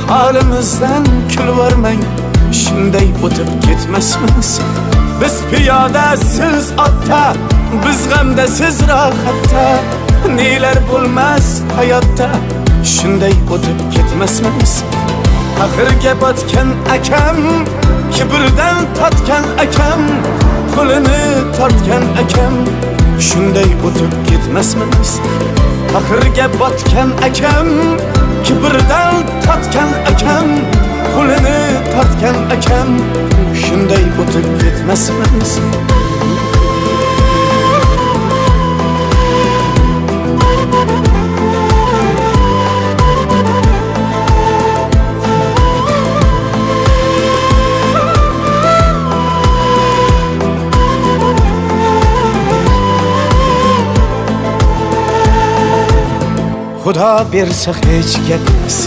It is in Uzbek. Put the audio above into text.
Halimizdan kulvermang, shunday o'tib ketmasmiz. Biz piyoda, siz otda, biz g'amda, siz rohatda. Nelar bo'lmas hayotda, shunday o'tib ketmasmiz. Axirga botgan akam, kibrdan totgan akam, qo'lini tortgan akam, shunday o'tib ketmasmiz. Axirga botgan akam, kibrdan totgan akam, qo'lini tortgan akam, shunday o'tib ketmasmiz. Xudo bersa hech gapmas.